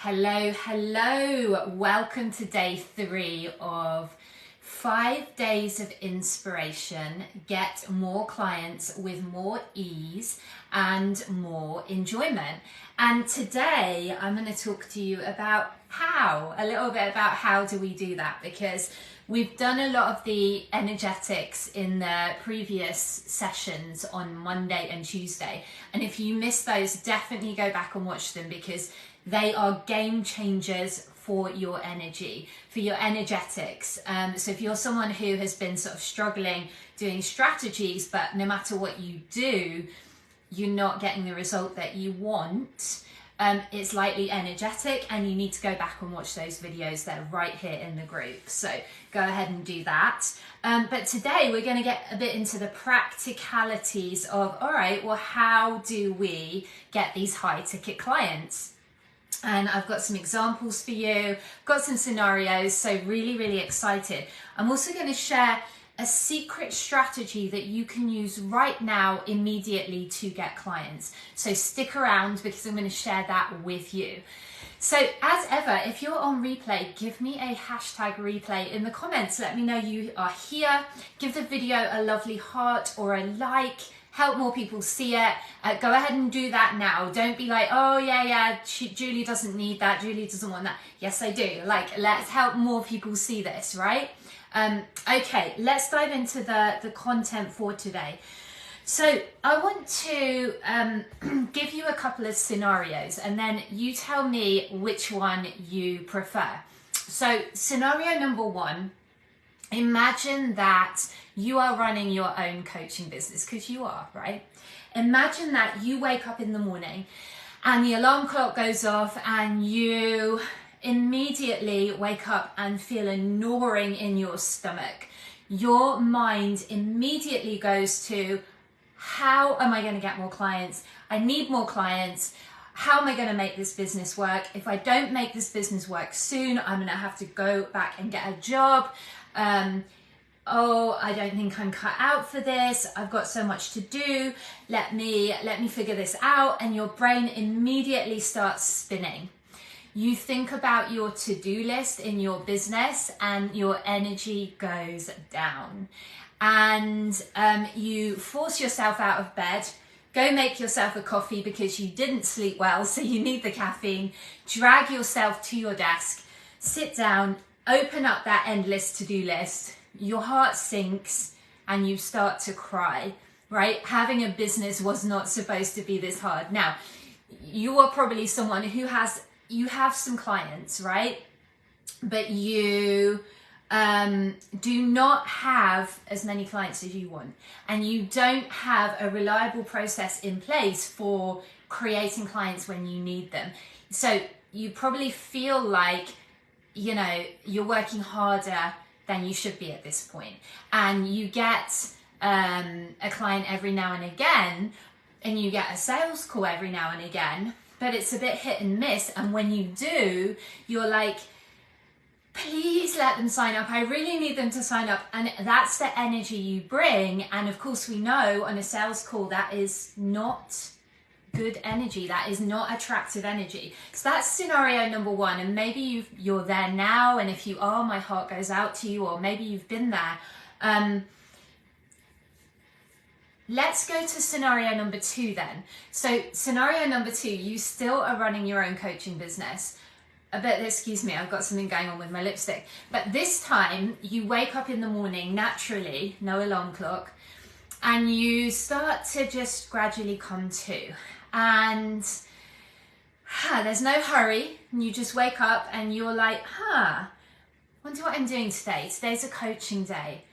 Hello. Welcome to day 3 of 5 days of inspiration. Get more clients with more ease and more enjoyment. And today I'm going to talk to you about a little bit about how do we do that, because we've done a lot of the energetics in the previous sessions on Monday and Tuesday. And if you missed those, definitely go back and watch them, because they are game changers for your energy, for your energetics. So if you're someone who has been sort of struggling doing strategies, but no matter what you do, you're not getting the result that you want, it's likely energetic, and you need to go back and watch those videos. They're right here in the group. So go ahead and do that. But today we're going to get a bit into the practicalities of, all right, well, how do we get these high ticket clients? And I've got some examples for you, got some scenarios, so really excited. I'm also going to share a secret strategy that you can use right now immediately to get clients. So stick around, because I'm going to share that with you. So as ever, if you're on replay, give me a hashtag replay in the comments. Let me know you are here. Give the video a lovely heart or a like. Help more people see it. Go ahead and do that now. Don't be like, oh yeah, Julie doesn't need that. Julie doesn't want that. Yes, I do. Like, let's help more people see this, right? Okay, let's dive into the content for today. So I want to give you a couple of scenarios, and then you tell me which one you prefer. So scenario number 1, imagine that you are running your own coaching business, because you are, right? Imagine that you wake up in the morning and the alarm clock goes off, and you immediately wake up and feel a gnawing in your stomach. Your mind immediately goes to, how am I going to get more clients? I need more clients. How am I going to make this business work? If I don't make this business work soon, I'm going to have to go back and get a job. Oh, I don't think I'm cut out for this. I've got so much to do. Let me figure this out. And your brain immediately starts spinning. You think about your to-do list in your business, and your energy goes down. And you force yourself out of bed. Go make yourself a coffee because you didn't sleep well, so you need the caffeine. Drag yourself to your desk. Sit down. Open up that endless to-do list. Your heart sinks and you start to cry, right? Having a business was not supposed to be this hard. Now, you are probably someone who you have some clients, right? But you do not have as many clients as you want. And you don't have a reliable process in place for creating clients when you need them. So you probably feel like, you know, you're working harder than you should be at this point. And you get a client every now and again, and you get a sales call every now and again, but it's a bit hit and miss. And when you do, you're like, please let them sign up. I really need them to sign up. And that's the energy you bring. And of course, we know on a sales call that is not good energy. That is not attractive energy. So that's scenario number 1. And maybe you're there now. And if you are, my heart goes out to you. Or maybe you've been there. Let's go to scenario number 2 then. So scenario number 2, you still are running your own coaching business. Excuse me, I've got something going on with my lipstick. But this time you wake up in the morning naturally, no alarm clock, and you start to just gradually come to. And there's no hurry. You just wake up and you're like, wonder what I'm doing today. Today's a coaching day.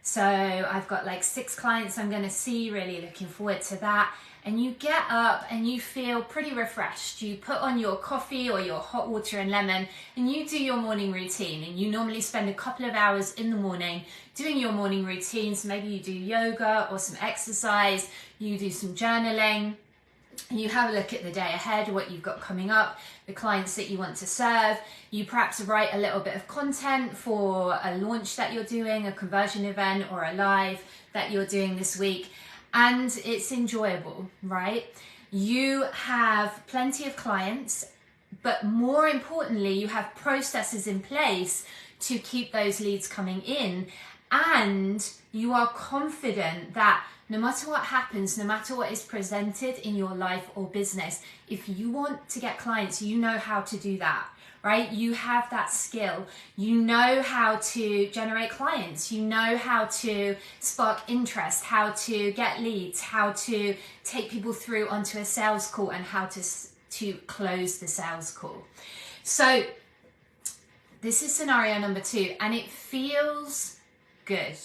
So I've got like 6 clients I'm going to see, really looking forward to that. And you get up and you feel pretty refreshed. You put on your coffee or your hot water and lemon, and you do your morning routine. And you normally spend a couple of hours in the morning doing your morning routines. Maybe you do yoga or some exercise. You do some journaling. You have a look at the day ahead, what you've got coming up, the clients that you want to serve. You perhaps write a little bit of content for a launch that you're doing, a conversion event, or a live that you're doing this week. And it's enjoyable, right? You have plenty of clients but more importantly, you have processes in place to keep those leads coming in, and you are confident that no matter what happens, no matter what is presented in your life or business, if you want to get clients, you know how to do that, right? You have that skill. You know how to generate clients. You know how to spark interest, how to get leads, how to take people through onto a sales call, and how to close the sales call. So this is scenario number 2, and it feels good.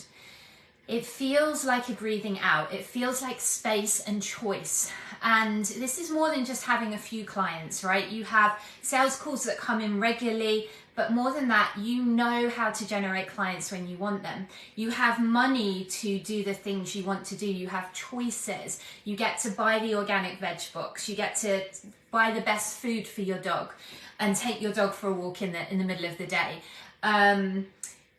It feels like a breathing out. It feels like space and choice. And this is more than just having a few clients, right? You have sales calls that come in regularly, but more than that, you know how to generate clients when you want them. You have money to do the things you want to do. You have choices. You get to buy the organic veg box. You get to buy the best food for your dog and take your dog for a walk in the middle of the day.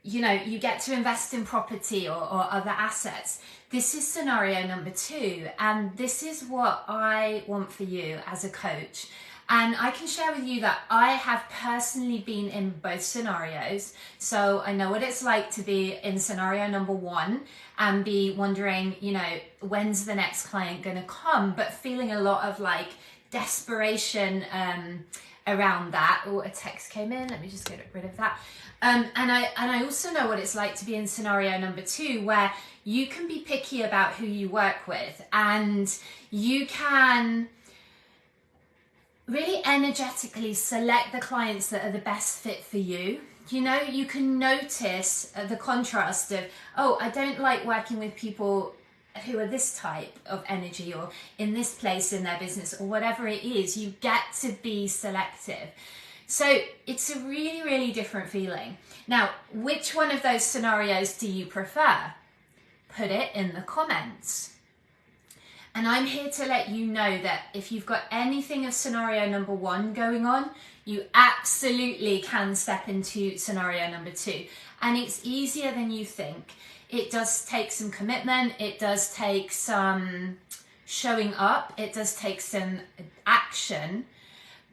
You know, you get to invest in property or other assets. This is scenario number 2, and this is what I want for you as a coach. And I can share with you that I have personally been in both scenarios. So I know what it's like to be in scenario number 1 and be wondering, you know, when's the next client going to come, but feeling a lot of like desperation around that. Oh, a text came in. Let me just get rid of that. And I also know what it's like to be in scenario number 2, where you can be picky about who you work with, and you can really energetically select the clients that are the best fit for you. You know, you can notice the contrast of, oh, I don't like working with people who are this type of energy or in this place in their business or whatever it is. You get to be selective. So it's a really, really different feeling. Now, which one of those scenarios do you prefer? Put it in the comments. And I'm here to let you know that if you've got anything of scenario number 1 going on, you absolutely can step into scenario number 2. And it's easier than you think. It does take some commitment. It does take some showing up. It does take some action,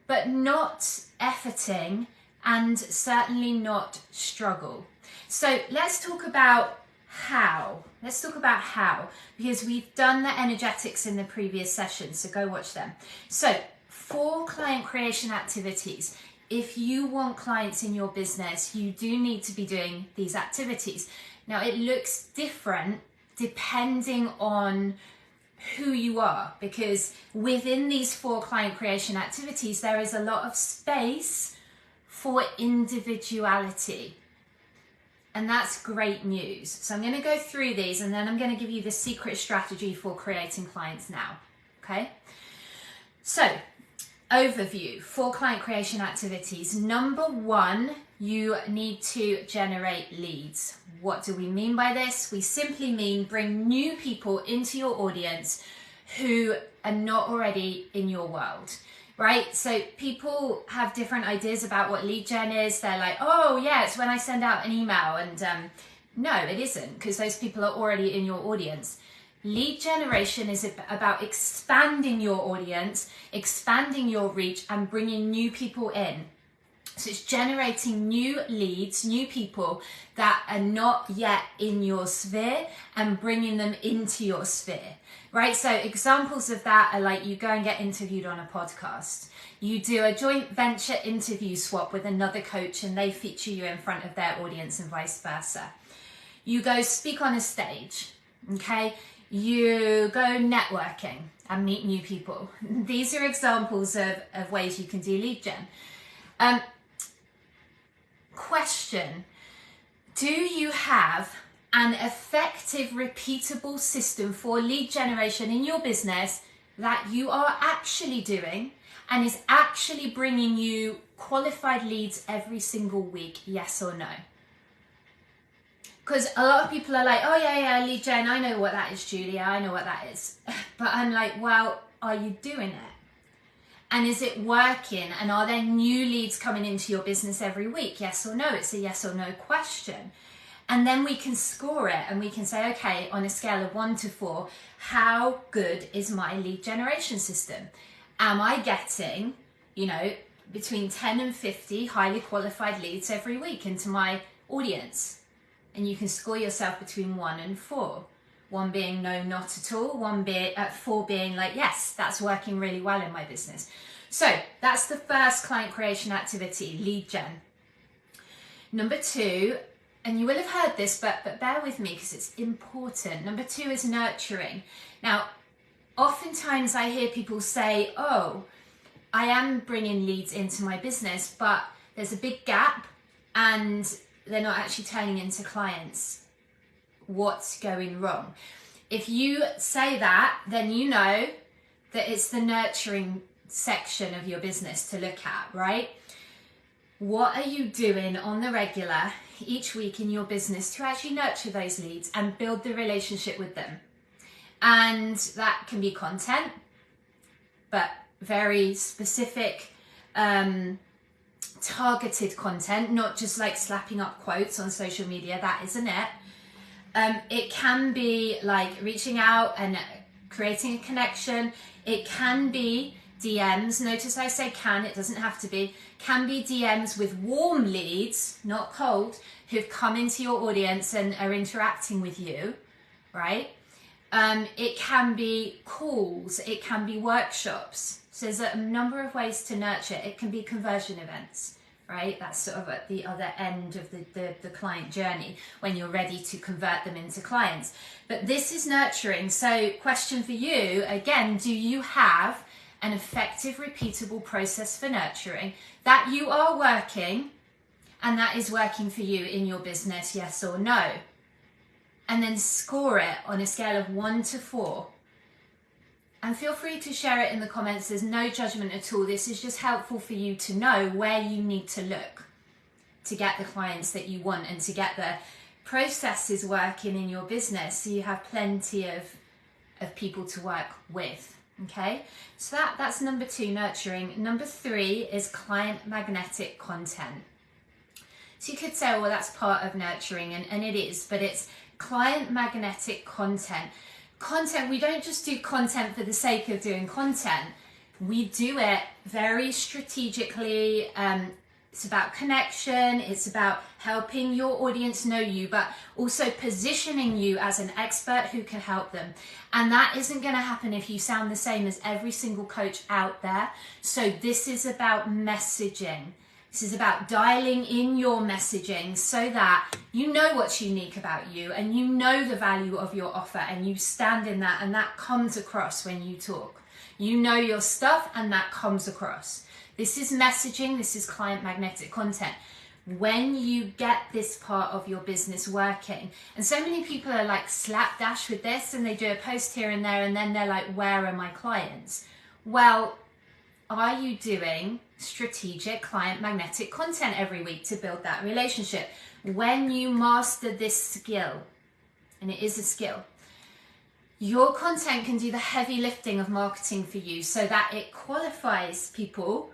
but not efforting, and certainly not struggle. So let's talk about how. Let's talk about how, because we've done the energetics in the previous session, so go watch them. So 4 client creation activities. If you want clients in your business, you do need to be doing these activities. Now, it looks different depending on who you are, because within these 4 client creation activities, there is a lot of space for individuality. And that's great news. So I'm going to go through these, and then I'm going to give you the secret strategy for creating clients now. Okay? So, overview, 4 client creation activities. Number 1, you need to generate leads. What do we mean by this? We simply mean bring new people into your audience who are not already in your world, right? So people have different ideas about what lead gen is. They're like, oh yeah, it's when I send out an email. And no, it isn't, because those people are already in your audience. Lead generation is about expanding your audience, expanding your reach, and bringing new people in. So it's generating new leads, new people that are not yet in your sphere, and bringing them into your sphere, right? So examples of that are like you go and get interviewed on a podcast. You do a joint venture interview swap with another coach and they feature you in front of their audience and vice versa. You go speak on a stage, okay? You go networking and meet new people. These are examples of ways you can do lead gen. Question: do you have an effective, repeatable system for lead generation in your business that you are actually doing and is actually bringing you qualified leads every single week? Yes or no? Because a lot of people are like, oh yeah, lead gen, I know what that is, Julia, I know what that is. But I'm like, well, are you doing it? And is it working? And are there new leads coming into your business every week? Yes or no? It's a yes or no question. And then we can score it and we can say, okay, on a scale of 1 to 4, how good is my lead generation system? Am I getting, between 10 and 50 highly qualified leads every week into my audience. And you can score yourself between 1 and 4. 1 being no, not at all. 4 being like, yes, that's working really well in my business. So that's the first client creation activity, lead gen. Number 2, and you will have heard this, but bear with me because it's important. Number 2 is nurturing. Now, oftentimes I hear people say, oh, I am bringing leads into my business, but there's a big gap and they're not actually turning into clients. What's going wrong? If you say that, then you know that it's the nurturing section of your business to look at, right? What are you doing on the regular each week in your business to actually nurture those leads and build the relationship with them? And that can be content, but very specific, targeted content, not just like slapping up quotes on social media. That isn't it. It can be like reaching out and creating a connection. It can be DMs. Notice I say can, it doesn't have to be. Can be DMs with warm leads, not cold, who've come into your audience and are interacting with you, right? It can be calls, it can be workshops. So there's a number of ways to nurture. It can be conversion events, right? That's sort of at the other end of the client journey when you're ready to convert them into clients. But this is nurturing. So question for you, again, do you have an effective, repeatable process for nurturing that you are working and that is working for you in your business, yes or no? And then score it on a scale of 1 to 4. And feel free to share it in the comments. There's no judgment at all. This is just helpful for you to know where you need to look to get the clients that you want and to get the processes working in your business so you have plenty of people to work with. Okay, so that's number 2, nurturing. Number 3 is client magnetic content. So you could say, well, that's part of nurturing, and it is, but it's client magnetic content. Content, we don't just do content for the sake of doing content. We do it very strategically. It's about connection. It's about helping your audience know you, but also positioning you as an expert who can help them. And that isn't going to happen if you sound the same as every single coach out there. So this is about messaging. This is about dialing in your messaging so that you know what's unique about you and you know the value of your offer and you stand in that, and that comes across when you talk. You know your stuff and that comes across. This is messaging. This is client magnetic content. When you get this part of your business working, and so many people are like slapdash with this and they do a post here and there and then they're like, where are my clients? Well, are you doing strategic client magnetic content every week to build that relationship? When you master this skill, and it is a skill, your content can do the heavy lifting of marketing for you so that it qualifies people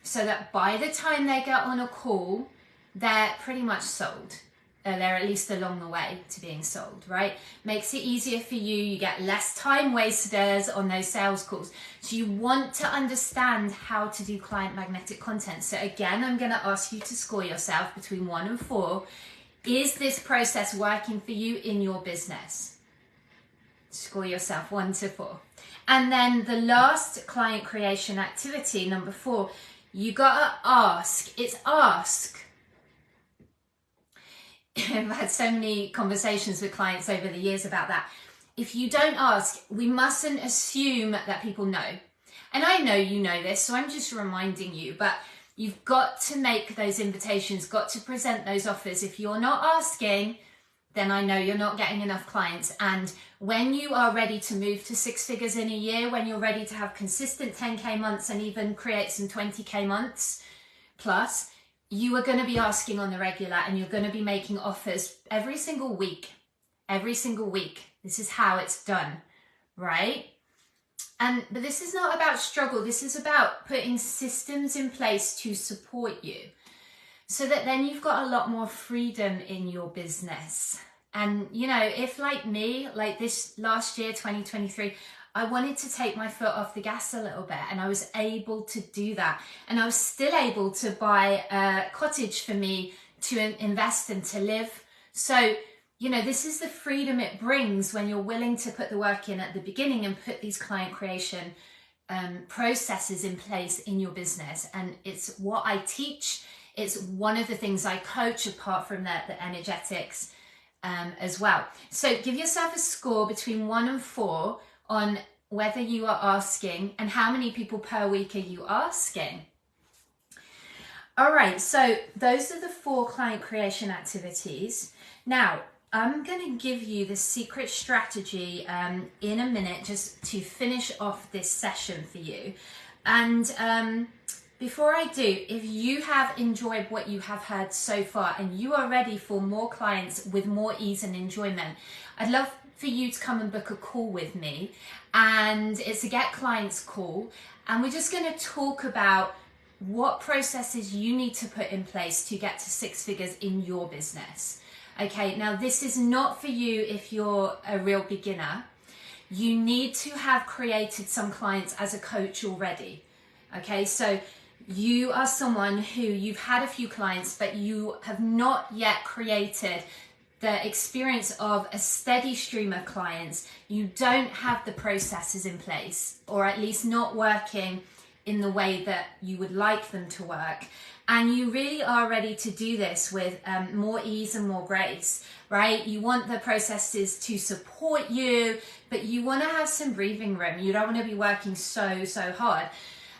so that by the time they get on a call, they're pretty much sold. They're at least along the way to being sold, right? Makes it easier for you. You get less time wasters on those sales calls. So you want to understand how to do client magnetic content. So again, I'm going to ask you to score yourself between 1 and 4. Is this process working for you in your business? Score yourself 1 to 4. And then the last client creation activity, number 4, you got to ask. It's ask. I've had so many conversations with clients over the years about that. If you don't ask, we mustn't assume that people know. And I know you know this, so I'm just reminding you, but you've got to make those invitations, got to present those offers. If you're not asking, then I know you're not getting enough clients. And when you are ready to move to 6 figures in a year, when you're ready to have consistent 10K months and even create some 20K months plus, you are going to be asking on the regular and you're going to be making offers every single week. Every single week. This is how it's done, right? But this is not about struggle. This is about putting systems in place to support you so that then you've got a lot more freedom in your business. And, you know, if like me, like this last year, 2023, I wanted to take my foot off the gas a little bit, and I was able to do that. And I was still able to buy a cottage for me to invest and to live. So, you know, this is the freedom it brings when you're willing to put the work in at the beginning and put these client creation processes in place in your business. And it's what I teach. It's one of the things I coach, apart from the energetics as well. So give yourself a score between 1 and 4 on whether you are asking and how many people per week are you asking. All right, so those are the 4 client creation activities. Now, I'm going to give you the secret strategy in a minute, just to finish off this session for you. And before I do, if you have enjoyed what you have heard so far and you are ready for more clients with more ease and enjoyment, I'd love for you to come and book a call with me. And it's a Get Clients call. And we're just going to talk about what processes you need to put in place to get to 6 figures in your business. Okay, now this is not for you if you're a real beginner. You need to have created some clients as a coach already. Okay, so you are someone who you've had a few clients, but you have not yet created the experience of a steady stream of clients. You don't have the processes in place, or at least not working in the way that you would like them to work. And you really are ready to do this with more ease and more grace, right? You want the processes to support you, but you want to have some breathing room. You don't want to be working so hard.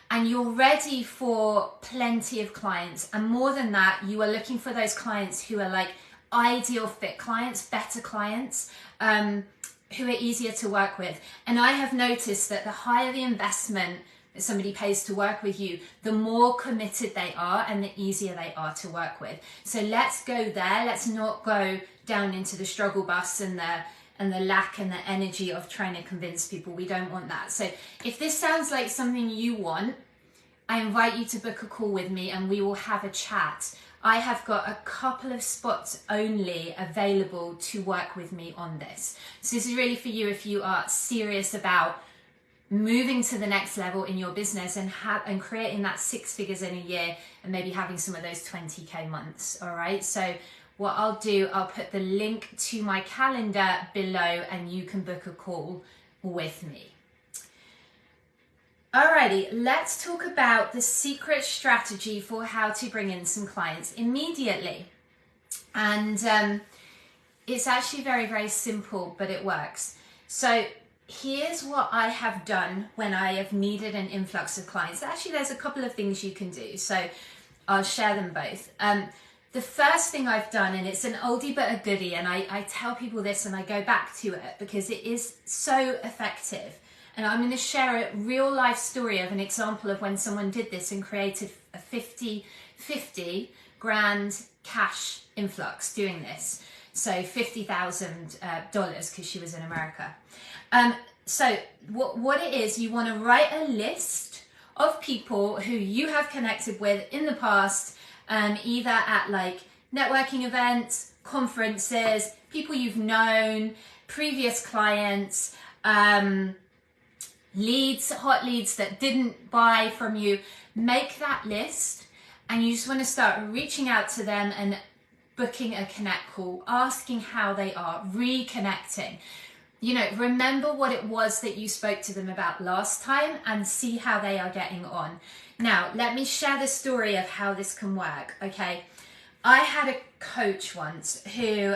And you're ready for plenty of clients. And more than that, you are looking for those clients who are like ideal fit clients, better clients, who are easier to work with. And I have noticed that the higher the investment that somebody pays to work with you, the more committed they are and the easier they are to work with. So let's go there. Let's not go down into the struggle bus and the lack and the energy of trying to convince people. We don't want that. So if this sounds like something you want, I invite you to book a call with me and we will have a chat. I have got a couple of spots only available to work with me on this. So this is really for you if you are serious about moving to the next level in your business and creating that 6 figures in a year and maybe having some of those 20k months. All right, so what I'll do, I'll put the link to my calendar below and you can book a call with me. Alrighty, let's talk about the secret strategy for how to bring in some clients immediately. And it's actually very simple, but it works. So here's what I have done when I have needed an influx of clients. Actually, there's a couple of things you can do, so I'll share them both. The first thing I've done, and it's an oldie but a goodie, and I tell people this and I go back to it because it is so effective. And I'm going to share a real life story of an example of when someone did this and created a 50 grand cash influx doing this. So $50,000 because she was in America. So what it is, you want to write a list of people who you have connected with in the past, either at like networking events, conferences, people you've known, previous clients, leads, hot leads that didn't buy from you. Make that list and you just want to start reaching out to them and booking a connect call, asking how they are, reconnecting. You know, remember what it was that you spoke to them about last time and see how they are getting on. Now, let me share the story of how this can work, okay? I had a coach once who,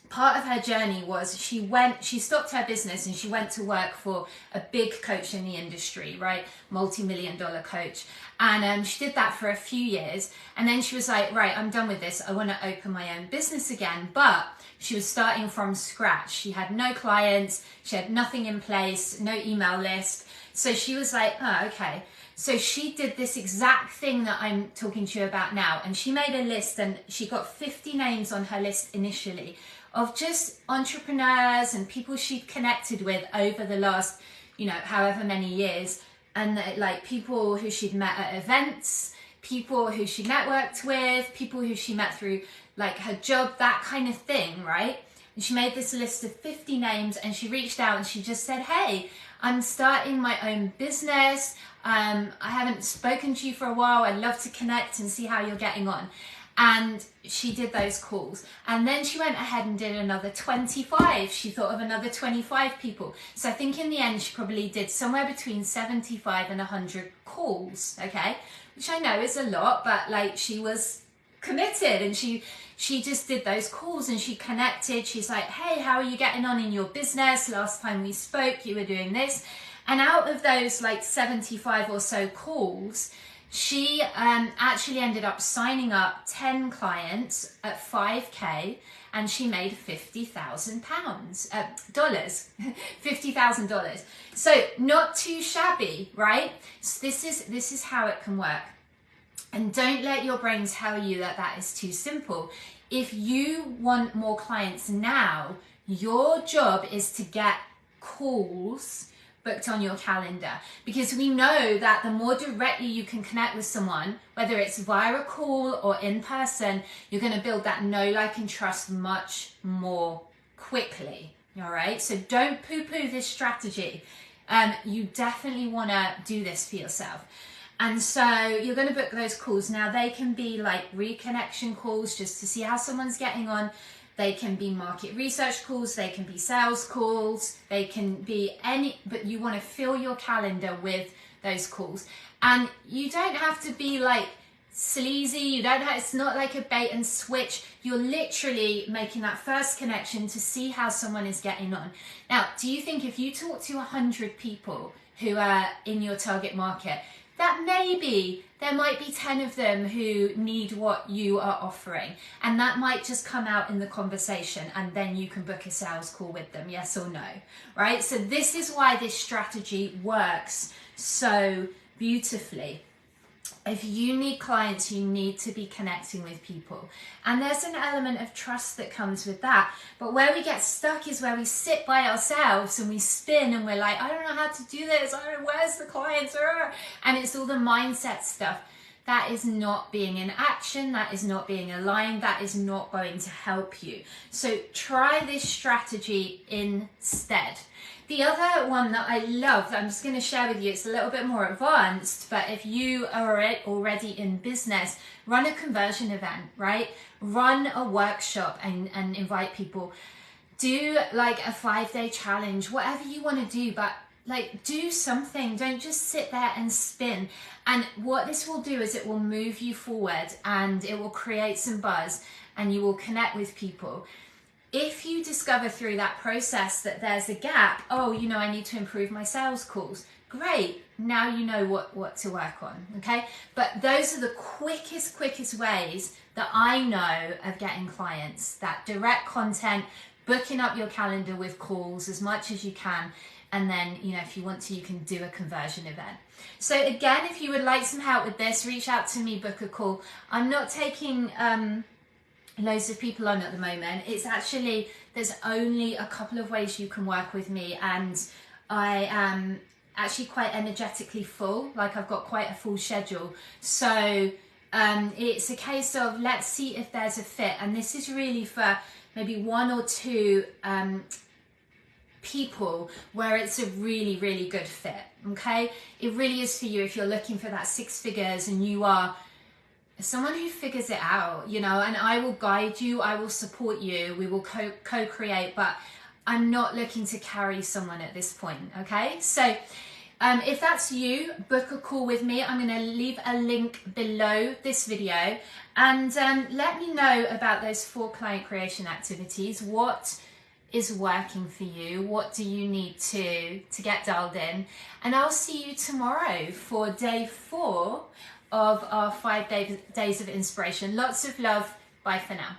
part of her journey was she stopped her business and she went to work for a big coach in the industry, right? Multi-million-dollar coach. And she did that for a few years. And then she was like, right, I'm done with this. I want to open my own business again. But she was starting from scratch. She had no clients. She had nothing in place, no email list. So she was like, oh, okay. So she did this exact thing that I'm talking to you about now. And she made a list and she got 50 names on her list initially of just entrepreneurs and people she'd connected with over the last, you know, however many years. And like people who she'd met at events, people who she networked with, people who she met through like her job, that kind of thing, right? And she made this list of 50 names, and she reached out and she just said, hey, I'm starting my own business. I haven't spoken to you for a while. I'd love to connect and see how you're getting on. And she did those calls, and then she went ahead and did another 25. She thought of another 25 people. So I think in the end she probably did somewhere between 75 and 100 calls, okay, which I know is a lot, but like, she was committed, and she just did those calls, and she connected. She's like, hey, how are you getting on in your business? Last time we spoke you were doing this. And out of those like 75 or so calls, she actually ended up signing up 10 clients at 5K, and she made $50,000 dollars, $50,000. So not too shabby, right? So this is how it can work. And don't let your brain tell you that that is too simple. If you want more clients now, your job is to get calls booked on your calendar, because we know that the more directly you can connect with someone, whether it's via a call or in person, you're going to build that know, like, and trust much more quickly. All right, so don't poo-poo this strategy. You definitely want to do this for yourself. And so you're going to book those calls. Now they can be like reconnection calls just to see how someone's getting on. They can be market research calls, they can be sales calls, they can be any, but you want to fill your calendar with those calls. And you don't have to be like sleazy, you don't have, it's not like a bait and switch. You're literally making that first connection to see how someone is getting on. Now, do you think if you talk to 100 people who are in your target market, that maybe there might be 10 of them who need what you are offering, and that might just come out in the conversation, and then you can book a sales call with them, yes or no, right? So this is why this strategy works so beautifully. If you need clients, you need to be connecting with people. And there's an element of trust that comes with that. But where we get stuck is where we sit by ourselves and we spin and we're like, I don't know how to do this. I don't know, where's the clients? And it's all the mindset stuff. That is not being in action. That is not being aligned. That is not going to help you. So try this strategy instead. The other one that I love that I'm just going to share with you, it's a little bit more advanced, but if you are already in business, run a conversion event, right? Run a workshop and invite people. Do like a 5-day challenge, whatever you want to do, but like do something. Don't just sit there and spin. And what this will do is it will move you forward, and it will create some buzz, and you will connect with people. If you discover through that process that there's a gap, oh, you know, I need to improve my sales calls, great, now you know what to work on, okay? But those are the quickest ways that I know of getting clients. That direct content, booking up your calendar with calls as much as you can, and then, you know, if you want to, you can do a conversion event. So again, if you would like some help with this, reach out to me, book a call. I'm not taking loads of people on at the moment. It's actually, there's only a couple of ways you can work with me, and I am actually quite energetically full, like I've got quite a full schedule. So it's a case of let's see if there's a fit, and this is really for maybe 1 or 2 people where it's a really good fit, okay? It really is for you if you're looking for that 6 figures and you are someone who figures it out, you know, and I will guide you, I will support you, we will co-create, but I'm not looking to carry someone at this point, okay? So if that's you, book a call with me. I'm going to leave a link below this video, and let me know about those 4 client creation activities. What is working for you? What do you need to get dialed in? And I'll see you tomorrow for day 4 of our 5 days of inspiration. Lots of love. Bye for now.